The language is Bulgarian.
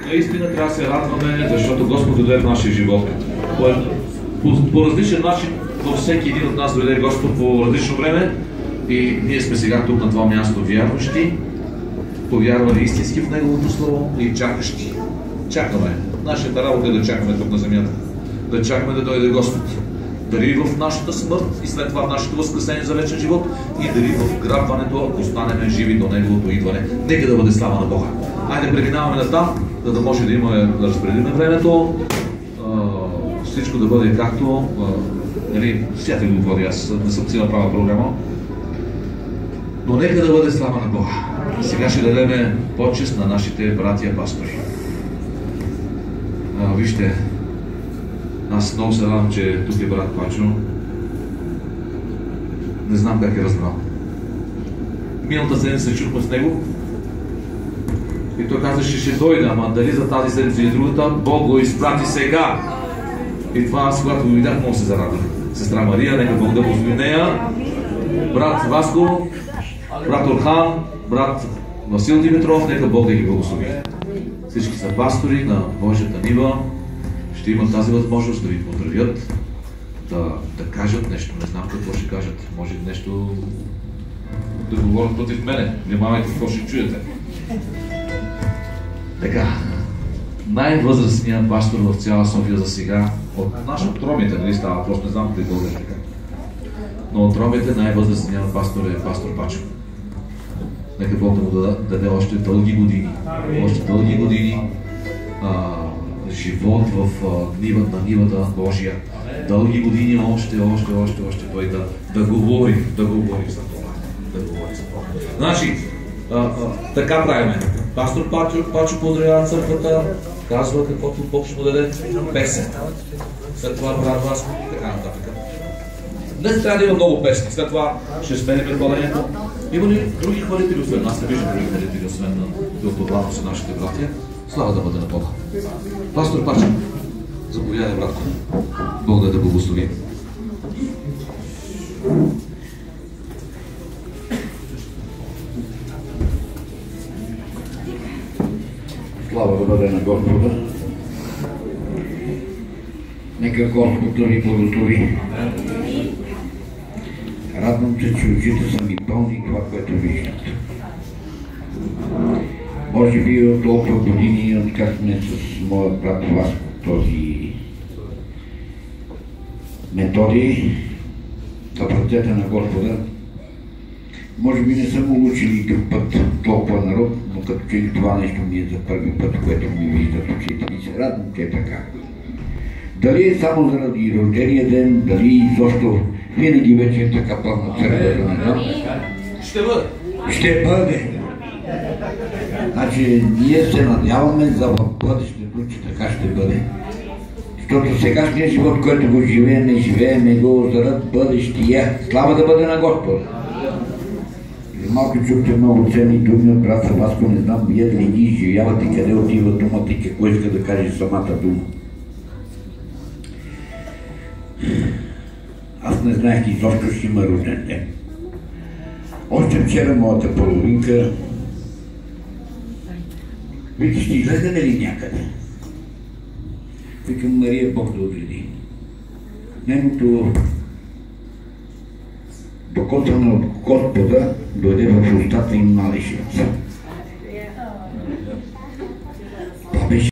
Наистина трябва да се радваме, защото Господ дойде в нашия живот. По различен начин, във всеки един от нас дойде Господ по различно време и ние сме сега тук на това място вярващи, повярвали истински в Неговото Слово и чакащи. Чакаме. Нашата работа е да чакаме тук на земята. Да чакаме да дойде Господ. Дали в нашата смърт и след това в нашето възкресение за вечен живот и дали в грабването, ако останем живи до Неговото идване. Нека да бъде слава на Бога. Айде преминаваме на там, за да може да имаме, да разпределиме времето, всичко да бъде както, всяка го води, аз не съм си направил програма. Но нека да бъде слава на Бога. Сега ще дадем почест на нашите братия пастори. Вижте, аз много се радвам, че тук е брат Пачо. Не знам как е разбрал. Миналата седмица се чухме с него и той каза, че ще дойда, ама дали за тази седмица и другата, Бог го изпрати сега. И това аз, когато го видях, много се зарадвах. Сестра Мария, нека Бог да благослови нея, брат Васко, брат Орхан, брат Васил Димитров, нека Бог да ги благослови. Всички са пастори на Божията нива, ще имат тази възможност да ви поздравят, да кажат нещо, не знам какво ще кажат, може нещо да говорят против мене, внимавайте какво ще чуете. Така, най-възрастният пастор в цяла София за сега, от нашата Ромите, нали става, просто не знам къде е така. Но от Ромите най-възрастният пастор е пастор Пачо. Нека Бог да му даде още дълги години. Още дълги години живот в на нивата Божия. Дълги години още той да говори за това. Да говори за това. Значи, така правиме. Пастор Пачо поздравява църквата, казва каквото Бог ще му даде песен. След това брат Васко и така нататък. Днес трябва да има много песни. След това ще сменим хвалението. Има ли други хвалители освен нас? Не виждам други хвалители освен на отблаго са нашите братия. Слава да бъде на Бога. Пастор Пачо, заповядай, братко. Бог да благослови. Слава да бъде на Господа. Нека Господ да ви благослови. Радвам се, че очите са ми пълни това, което виждат. Може би от толкова години откахме с моя брат Васко този методи в ръцете на Господа. Може би не съм улучили друг път толкова народ, но като че ли това нещо ми е за първи път, което ми виждат очите. И се радвам, че е така. Дали е само заради рождения ден, дали изобщо винаги вече е така пълна църква, да не знам. Ще бъде. Ще бъде. Значи ние се надяваме за в бъдещето, че така ще бъде. Защото сегашният живот, който го живеем го зарад бъдещия. Слава да бъде на Господа! И малко чухте много ценни думи от брат Саваско, не знам вие дали ги изживявате, къде отива думата и какво иска да каже самата дума. Аз не знаех изобщо ще има рожден ден. Още вчера моята половинка вика, ще излеземе ли някъде? Викам, Мария, Бог да отреди. Нейното докосване от Господа дойде в устата им младишица.